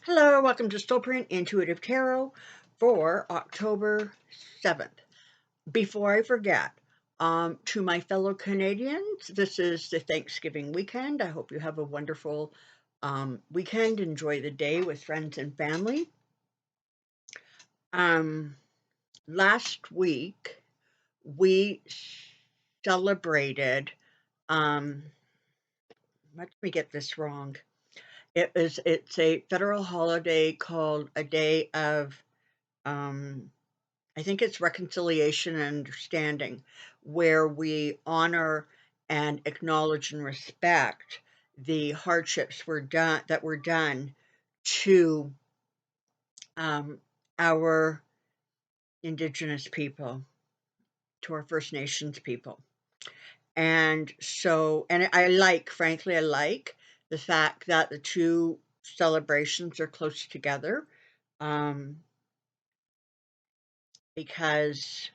Hello, welcome to Soulprint Intuitive Tarot for October 7th. Before I forget, to my fellow Canadians, this is the Thanksgiving weekend. I hope you have a wonderful weekend. Enjoy the day with friends and family. Um, Last week, we celebrated, let me get this wrong. It's a federal holiday called a day of um, I think it's reconciliation and understanding, where we honor and acknowledge and respect the hardships that were done to um, our Indigenous people, to our First Nations people. And so, and frankly, I like the fact that the two celebrations are close together, um, because,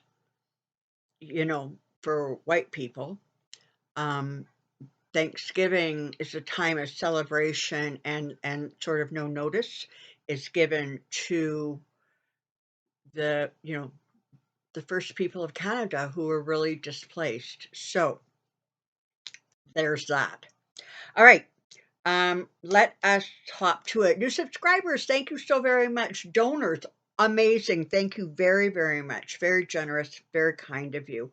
for white people, um, Thanksgiving is a time of celebration and sort of no notice is given to the first people of Canada who were really displaced. So there's that. All right. Let us hop to it. New subscribers, thank you so very much. Donors, amazing. Thank you very, very much. Very generous, very kind of you.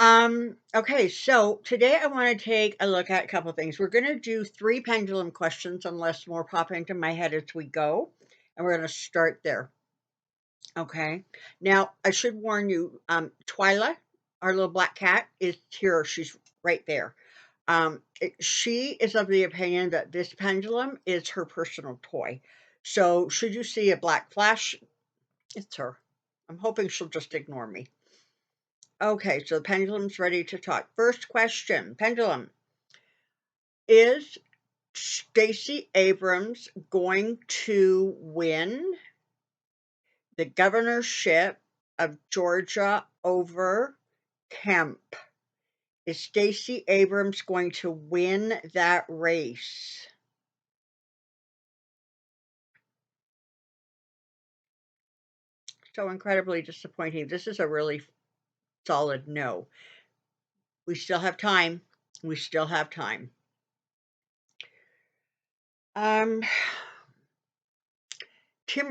Okay, so today I want to take a look at a couple of things. We're going to do 3 pendulum questions unless more pop into my head as we go, and we're going to start there. Okay. Now, I should warn you, Twyla, our little black cat, is here. She's right there. She is of the opinion that this pendulum is her personal toy. So, should you see a black flash, it's her. I'm hoping she'll just ignore me. Okay, so the pendulum's ready to talk. First question, pendulum. Is Stacey Abrams going to win the governorship of Georgia over Kemp? Is Stacey Abrams going to win that race? So incredibly disappointing. This is a really solid no. We still have time. We still have time. Tim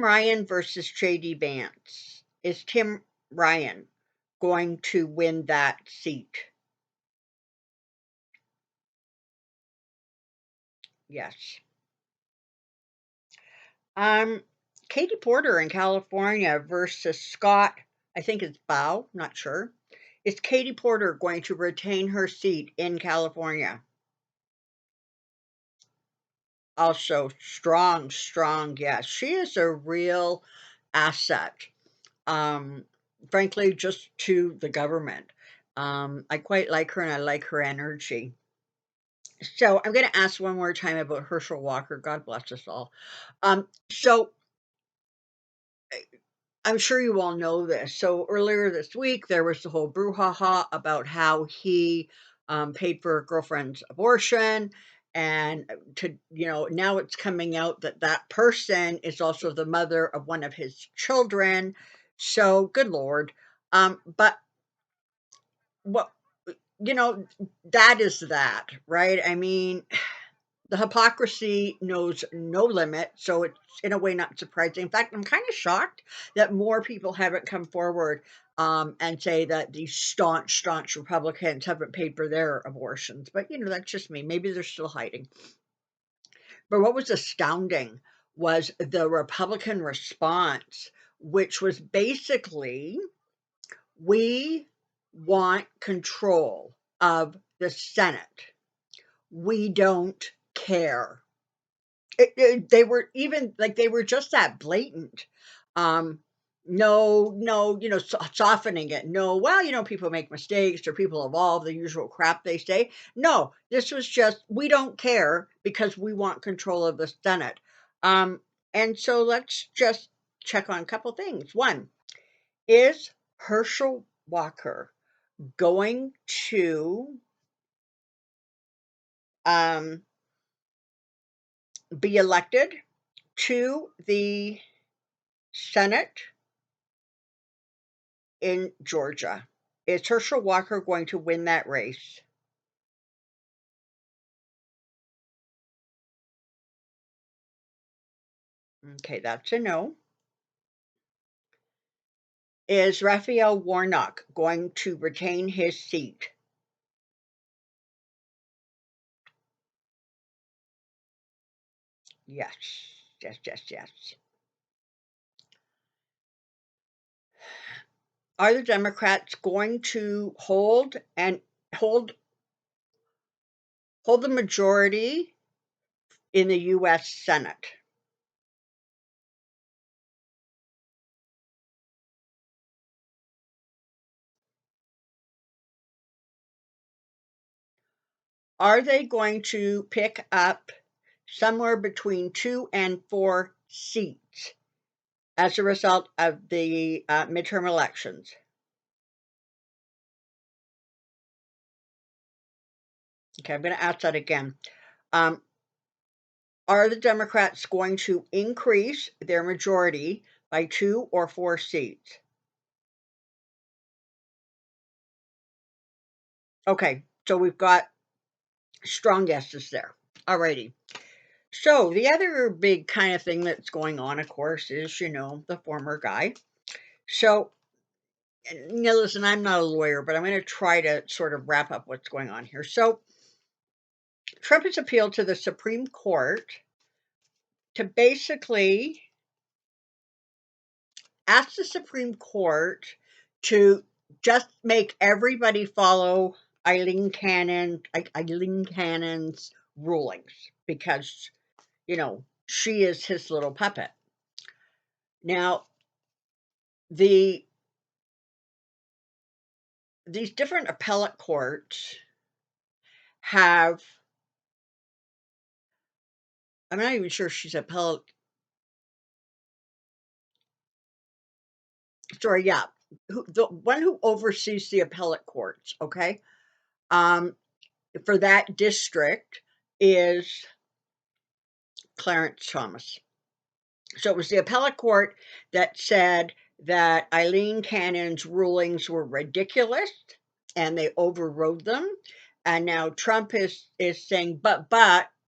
Ryan versus JD Vance. Is Tim Ryan going to win that seat? Yes. Um, Katie Porter in California versus Scott, I think it's Bow, not sure. Is Katie Porter going to retain her seat in California? Also, strong, strong, yes. She is a real asset, um, frankly, just to the government. I quite like her and I like her energy. So I'm going to ask one more time about Herschel Walker. God bless us all. So I'm sure you all know this. So earlier this week, there was the whole brouhaha about how he paid for a girlfriend's abortion. And now it's coming out that that person is also the mother of one of his children. So good Lord. But what, you know, that is that, right? I mean, the hypocrisy knows no limit, so it's in a way not surprising. In fact, I'm kind of shocked that more people haven't come forward and say that these staunch Republicans haven't paid for their abortions. But that's just me. Maybe they're still hiding. But what was astounding was the Republican response, which was basically, we want control of the Senate. We don't care. They were even like, they were just that blatant. Um, no, softening it. No, well, people make mistakes or people evolve, the usual crap they say. No, this was just, we don't care because we want control of the Senate. Um, and so let's just check on a couple things. One, is Herschel Walker going to um, be elected to the Senate in Georgia. Is Herschel Walker going to win that race? Okay, that's a no. Is Raphael Warnock going to retain his seat? Yes, yes, yes, yes. Are the Democrats going to hold the majority in the U.S. Senate? Are they going to pick up somewhere between 2 and 4 seats as a result of the midterm elections? Okay, I'm going to ask that again. Um, are the Democrats going to increase their majority by 2 or 4 seats? Okay, so we've got strong yeses there. Alrighty. So the other big kind of thing that's going on, of course, is, the former guy. So, listen, I'm not a lawyer, but I'm going to try to sort of wrap up what's going on here. So Trump has appealed to the Supreme Court to basically ask the Supreme Court to just make everybody follow Eileen Cannon's rulings because, she is his little puppet. Now, these different appellate courts have, I'm not even sure she's appellate. Sorry, yeah, the one who oversees the appellate courts, okay, for that district is Clarence Thomas. So it was the appellate court that said that Eileen Cannon's rulings were ridiculous and they overrode them. And now Trump is saying, but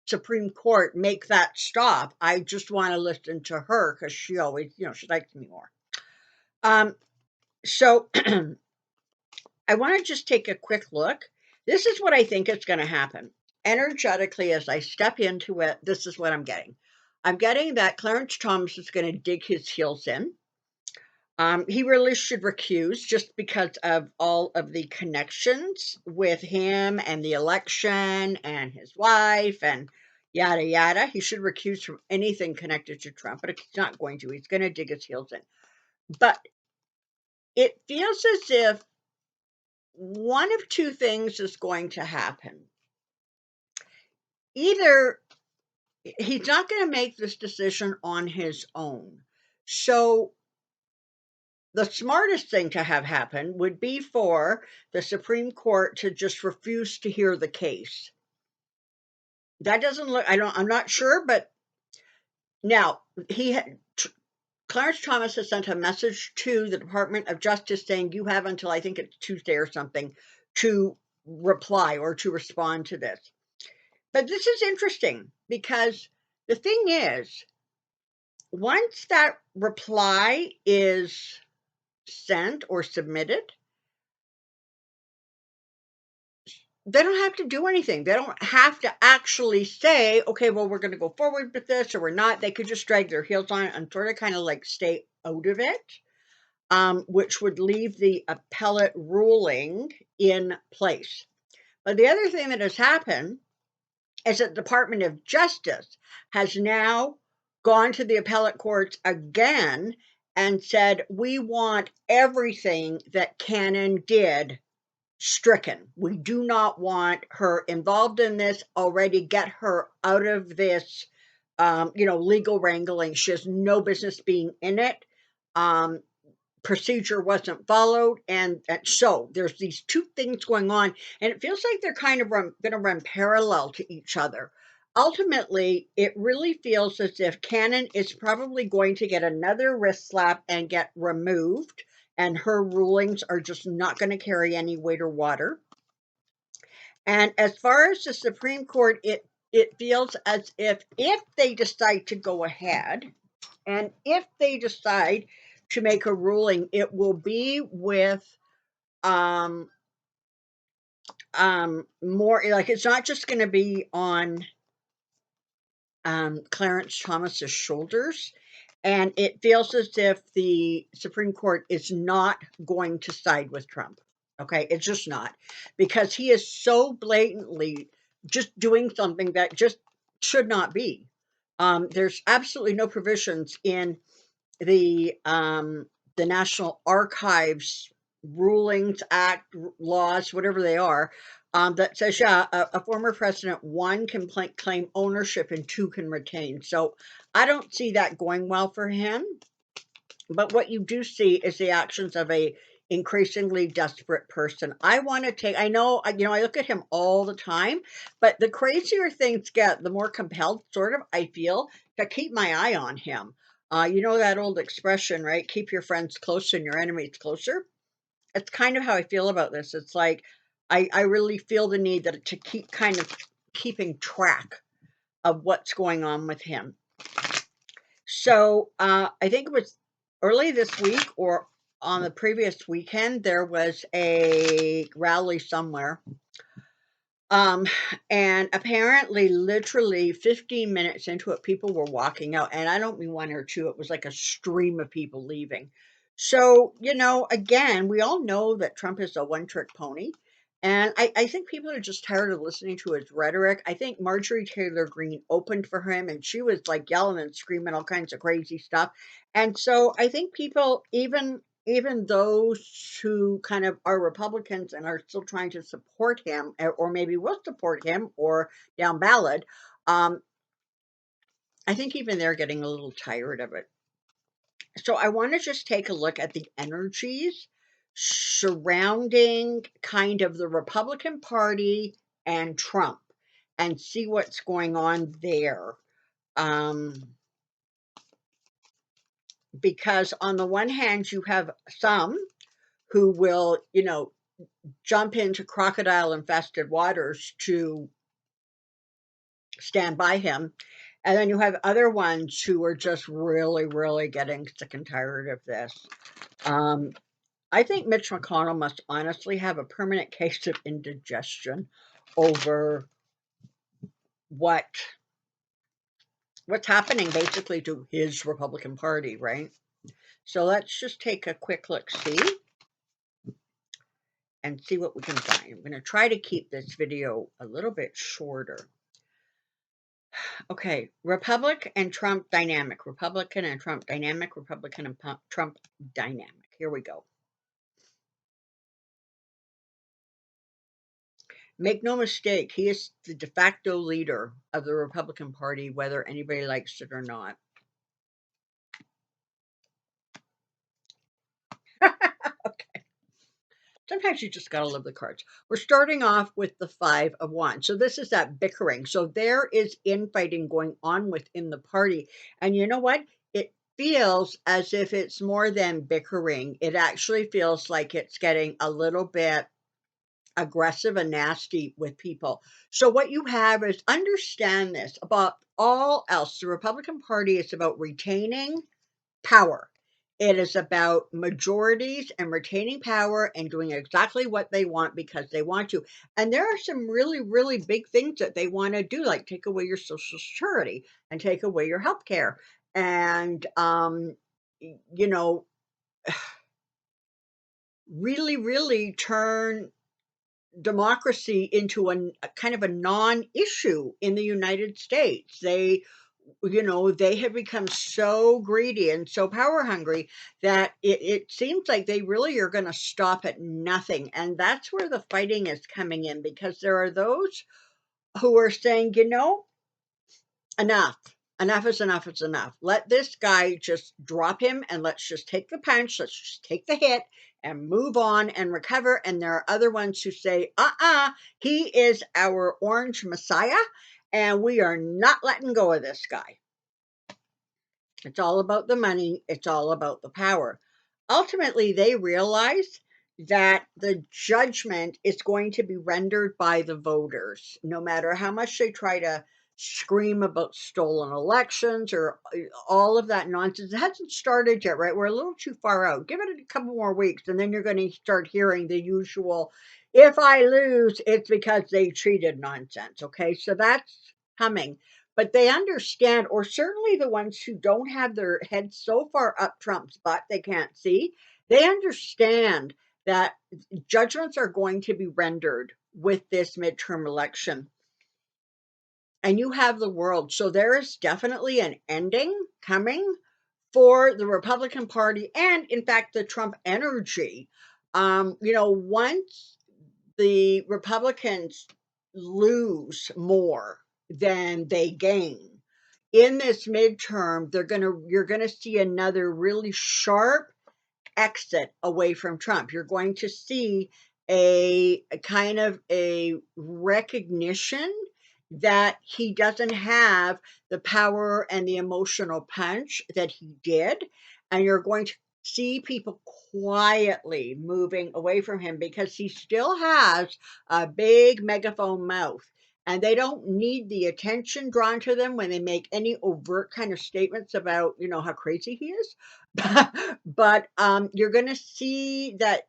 Supreme Court, make that stop. I just want to listen to her because she always, she likes me more. So I want to just take a quick look. This is what I think is going to happen. Energetically, as I step into it, this is what I'm getting. I'm getting that Clarence Thomas is going to dig his heels in. He really should recuse just because of all of the connections with him and the election and his wife and yada yada. He should recuse from anything connected to Trump, but if he's not going to, he's going to dig his heels in. But it feels as if one of two things is going to happen. Either he's not going to make this decision on his own. So the smartest thing to have happen would be for the Supreme Court to just refuse to hear the case. That doesn't look, I'm not sure, but now Clarence Thomas has sent a message to the Department of Justice saying you have until I think it's Tuesday or something to reply or to respond to this. But this is interesting because the thing is, once that reply is sent or submitted, they don't have to do anything. They don't have to actually say, okay, well, we're going to go forward with this or we're not. They could just drag their heels on it and sort of kind of like stay out of it, which would leave the appellate ruling in place. But the other thing that has happened is that the Department of Justice has now gone to the appellate courts again and said, we want everything that Cannon did stricken. We do not want her involved in this already. Get her out of this, legal wrangling. She has no business being in it. Procedure wasn't followed. And so there's these two things going on. And it feels like they're kind of going to run parallel to each other. ultimately, it really feels as if Cannon is probably going to get another wrist slap and get removed, and her rulings are just not going to carry any weight or water. And as far as the Supreme Court, it feels as if they decide to go ahead, and if they decide to make a ruling, it will be with um more like, it's not just going to be on Clarence Thomas's shoulders. And it feels as if the Supreme Court is not going to side with Trump. Okay, it's just not, because he is so blatantly just doing something that just should not be. There's absolutely no provisions in the National Archives rulings, act, laws, whatever they are, that says, yeah, a former president, one can claim ownership and two can retain. So I don't see that going well for him. But what you do see is the actions of a increasingly desperate person. I want to take, I know, I look at him all the time, but the crazier things get, the more compelled sort of I feel to keep my eye on him. You know that old expression, right? Keep your friends close and your enemies closer. It's kind of how I feel about this. It's like I really feel the need that to keep kind of keeping track of what's going on with him. So I think it was early this week or on the previous weekend, there was a rally somewhere. Um, and apparently, literally 15 minutes into it, people were walking out. And I don't mean one or two, it was like a stream of people leaving. So, again, we all know that Trump is a one trick pony. And I think people are just tired of listening to his rhetoric. I think Marjorie Taylor Greene opened for him and she was like yelling and screaming all kinds of crazy stuff. And so I think people, even those who kind of are Republicans and are still trying to support him, or maybe will support him or down ballot, I think even they're getting a little tired of it. So I want to just take a look at the energies surrounding kind of the Republican Party and Trump and see what's going on there. Because on the one hand, you have some who will, jump into crocodile infested waters to stand by him. And then you have other ones who are just really, really getting sick and tired of this. I think Mitch McConnell must honestly have a permanent case of indigestion over what's happening basically to his Republican Party, right? So let's just take a quick look see and see what we can find. I'm going to try to keep this video a little bit shorter. Okay, Republican and Trump dynamic. Republican and Trump dynamic. Republican and Trump dynamic. Here we go. Make no mistake, he is the de facto leader of the Republican Party, whether anybody likes it or not. Okay. Sometimes you just got to love the cards. We're starting off with the 5 of Wands. So this is that bickering. So there is infighting going on within the party. And you know what? It feels as if it's more than bickering. It actually feels like it's getting a little bit aggressive and nasty with people. So what you have is, understand this, about all else, the Republican Party is about retaining power. It is about majorities and retaining power and doing exactly what they want because they want to. And there are some really, really big things that they want to do, like take away your Social Security and take away your health care. And, really, really turn democracy into a kind of a non-issue in the United States. They have become so greedy and so power hungry that it seems like they really are going to stop at nothing. And that's where the fighting is coming in, because there are those who are saying, enough. Enough is enough is enough. Let this guy just drop him and let's just take the punch. Let's just take the hit and move on and recover. And there are other ones who say, he is our orange messiah and we are not letting go of this guy. It's all about the money. It's all about the power. Ultimately, they realize that the judgment is going to be rendered by the voters, no matter how much they try to scream about stolen elections or all of that nonsense. It hasn't started yet, right? We're a little too far out. Give it a couple more weeks, and then you're going to start hearing the usual, if I lose, it's because they treated nonsense. Okay, so that's coming. But they understand, or certainly the ones who don't have their heads so far up Trump's butt they can't see, they understand that judgments are going to be rendered with this midterm election. And you have the world. So there is definitely an ending coming for the Republican Party and, in fact, the Trump energy. Once the Republicans lose more than they gain in this midterm, you're gonna see another really sharp exit away from Trump. You're going to see a kind of a recognition that he doesn't have the power and the emotional punch that he did. And you're going to see people quietly moving away from him because he still has a big megaphone mouth. And they don't need the attention drawn to them when they make any overt kind of statements about, how crazy he is. But you're going to see that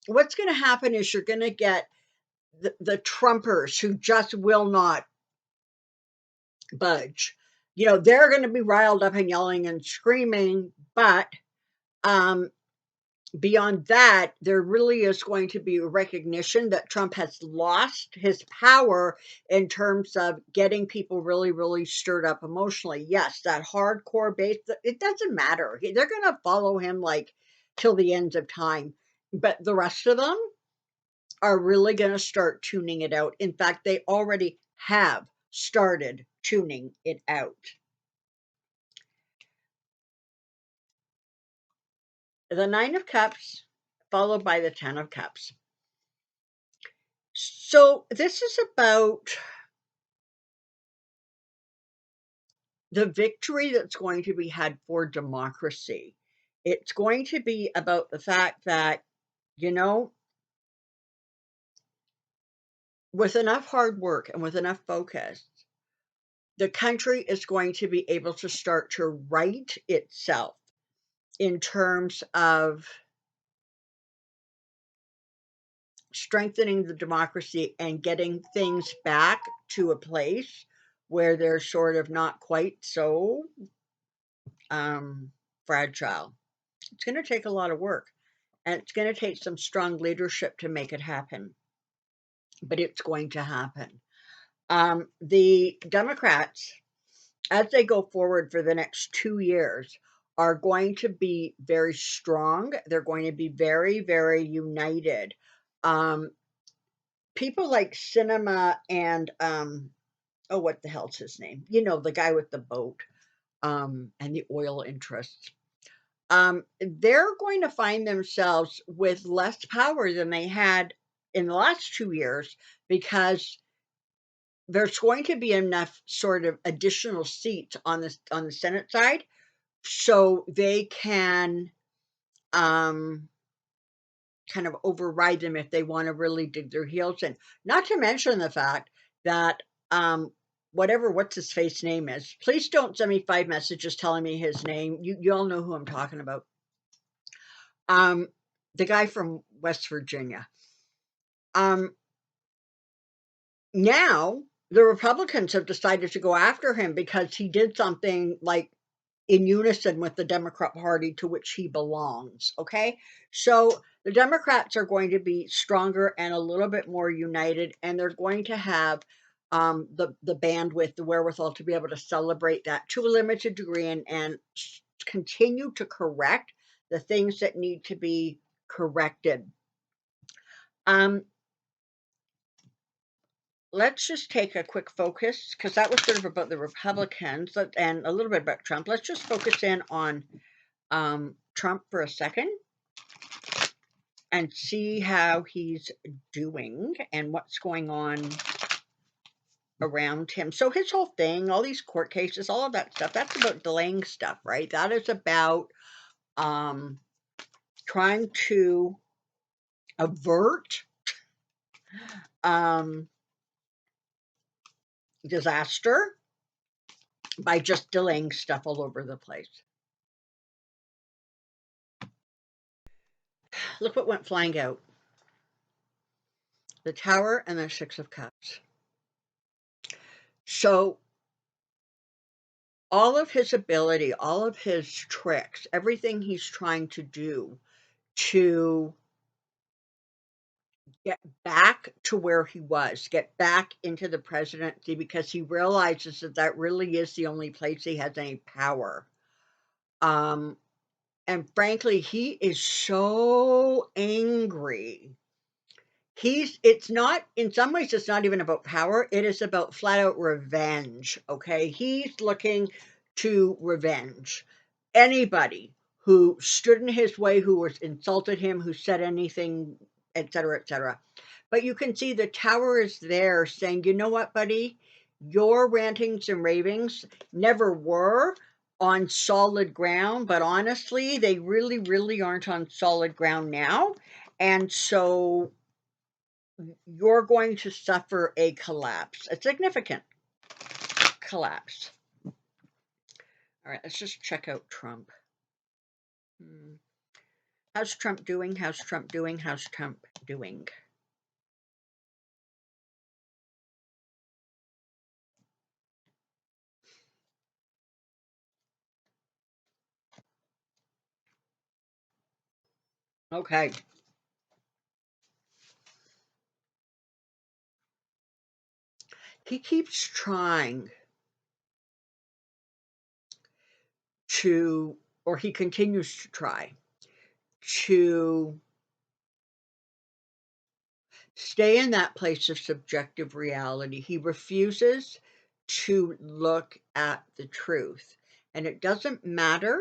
what's going to happen is you're going to get the Trumpers who just will not budge. They're going to be riled up and yelling and screaming, but beyond that, there really is going to be a recognition that Trump has lost his power in terms of getting people really, really stirred up emotionally. Yes, that hardcore base, it doesn't matter. They're going to follow him like till the ends of time. But the rest of them are really going to start tuning it out. In fact, they already have started tuning it out. The Nine of Cups, followed by the Ten of Cups. So this is about the victory that's going to be had for democracy. It's going to be about the fact that, with enough hard work and with enough focus, the country is going to be able to start to right itself in terms of strengthening the democracy and getting things back to a place where they're sort of not quite so fragile. It's going to take a lot of work, and it's going to take some strong leadership to make it happen, but it's going to happen. The Democrats, as they go forward for the next 2 years, are going to be very strong. They're going to be very, very united. People like Cinema and oh, what the hell's his name? The guy with the boat and the oil interests. They're going to find themselves with less power than they had in the last 2 years because there's going to be enough sort of additional seats on the Senate side, so they can kind of override them if they want to really dig their heels in. Not to mention the fact that what's his face name is. Please don't send me 5 messages telling me his name. You all know who I'm talking about. The guy from West Virginia. Now the Republicans have decided to go after him because he did something like in unison with the Democrat Party to which he belongs. Okay, so the Democrats are going to be stronger and a little bit more united, and they're going to have the bandwidth, the wherewithal to be able to celebrate that to a limited degree and continue to correct the things that need to be corrected. Let's just take a quick focus because that was sort of about the Republicans and a little bit about Trump. Let's just focus in on Trump for a second and see how he's doing and what's going on around him. So his whole thing, all these court cases, all of that stuff, that's about delaying stuff, right? That is about trying to avert um, disaster by just delaying stuff all over the place. Look what went flying out. The Tower and the Six of Cups. So all of his ability, all of his tricks, everything he's trying to do to get back to where he was, get back into the presidency, because he realizes that that really is the only place he has any power. Um, and frankly, he is so angry. It's not, in some ways, it's not even about power. It is about flat out revenge. Okay. He's looking to revenge anybody who stood in his way, who was insulted him, who said anything, etc., etc. But you can see the Tower is there saying, you know what, buddy? Your rantings and ravings never were on solid ground, but honestly, they really, really aren't on solid ground now. And so you're going to suffer a collapse, a significant collapse. All right, let's just check out Trump. How's Trump doing? How's Trump doing? How's Trump doing? Okay. He keeps trying to, or he continues to try to stay in that place of subjective reality. He refuses to look at the truth. And it doesn't matter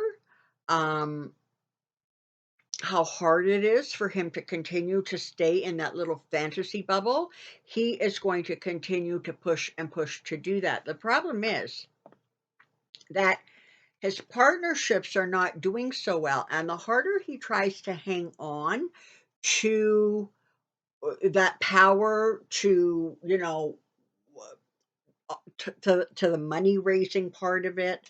how hard it is for him to continue to stay in that little fantasy bubble. He is going to continue to push and push to do that. The problem is that his partnerships are not doing so well. And the harder he tries to hang on to that power, to, to the money raising part of it,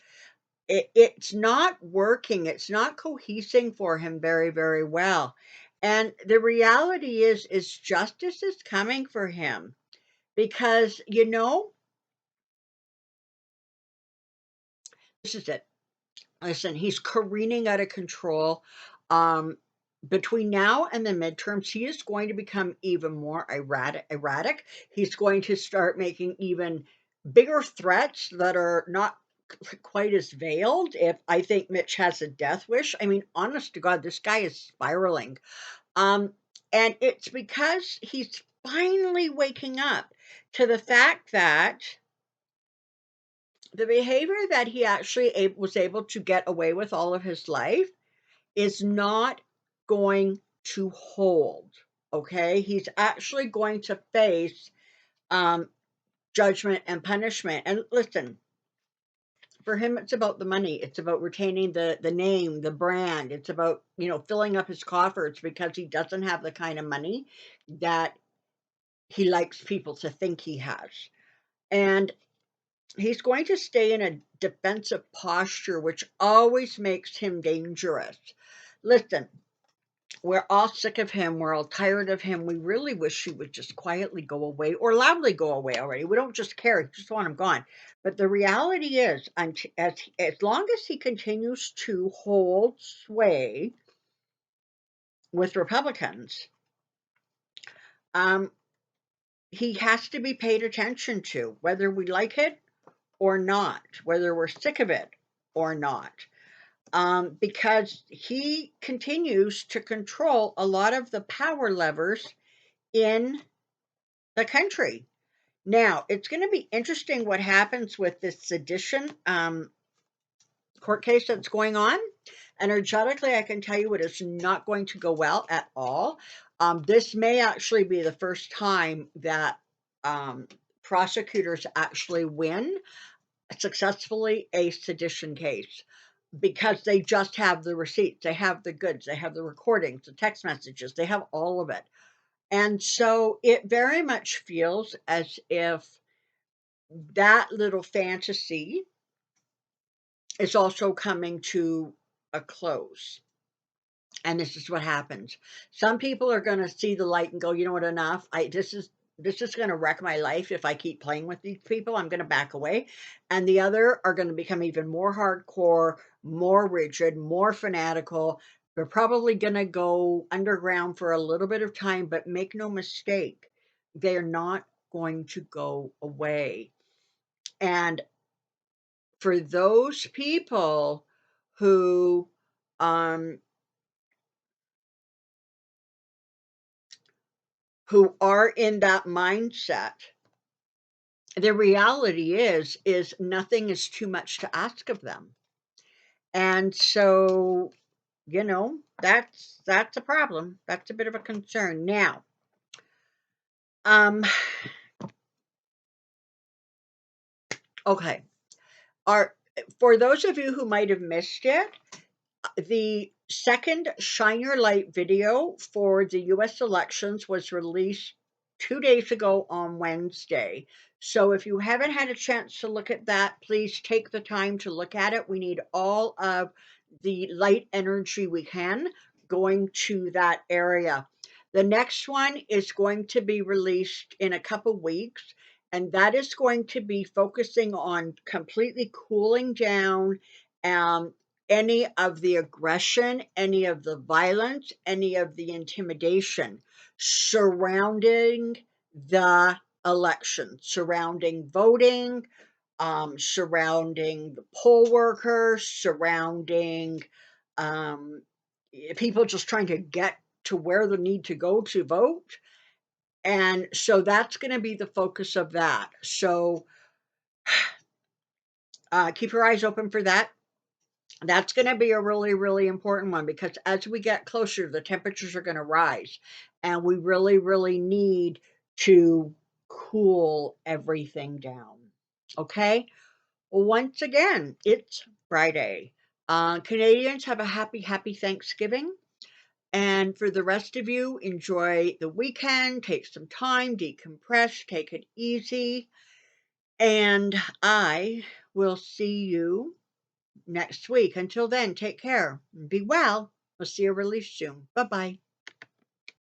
it's not working. It's not cohesing for him very, very well. And the reality is justice is coming for him because, this is it. Listen, he's careening out of control. Um, Between now and the midterms, he is going to become even more erratic. He's going to start making even bigger threats that are not quite as veiled. If I think Mitch has a death wish, I mean, honest to God, this guy is spiraling. Um, and it's because he's finally waking up to the fact that the behavior that he actually was able to get away with all of his life is not going to hold. Okay, he's actually going to face um, judgment and punishment. And listen, for him, it's about the money. It's about retaining the name, the brand. It's about filling up his coffers because he doesn't have the kind of money that he likes people to think he has. And he's going to stay in a defensive posture, which always makes him dangerous. Listen, we're all sick of him. We're all tired of him. We really wish he would just quietly go away or loudly go away already. We don't just care. We just want him gone. But the reality is, as long as he continues to hold sway with Republicans, he has to be paid attention to, whether we like it or not, whether we're sick of it or not. Because he continues to control a lot of the power levers in the country. Now, it's going to be interesting what happens with this sedition court case that's going on. Energetically, I can tell you it is not going to go well at all. This may actually be the first time that prosecutors actually win successfully a sedition case because they just have the receipts, they have the goods, they have the recordings, the text messages, they have all of it. And so it very much feels as if that little fantasy is also coming to a close. And this is what happens. Some people are going to see the light and go, you know what, enough. This is going to wreck my life if I keep playing with these people. I'm going to back away. And the other are going to become even more hardcore, more rigid, more fanatical. They're probably going to go underground for a little bit of time, but make no mistake, they're not going to go away. And for those people who um, who are in that mindset, the reality is nothing is too much to ask of them. And so, that's a problem. That's a bit of a concern. Now, um, okay. Are For those of you who might have missed it, the second Shine Your Light video for the US elections was released 2 days ago on Wednesday. So if you haven't had a chance to look at that, please take the time to look at it. We need all of the light energy we can going to that area. The next one is going to be released in a couple weeks, and that is going to be focusing on completely cooling down um, any of the aggression, any of the violence, any of the intimidation surrounding the election, surrounding voting, surrounding the poll workers, surrounding um, people just trying to get to where they need to go to vote. And so that's going to be the focus of that. So keep your eyes open for that. That's going to be a really, really important one because as we get closer, the temperatures are going to rise. And we really, really need to cool everything down. Okay? Well, once again, it's Friday. Canadians, have a happy, happy Thanksgiving. And for the rest of you, enjoy the weekend, take some time, decompress, take it easy. And I will see you next week. Until then, take care. Be well. We'll see you really soon. Bye bye.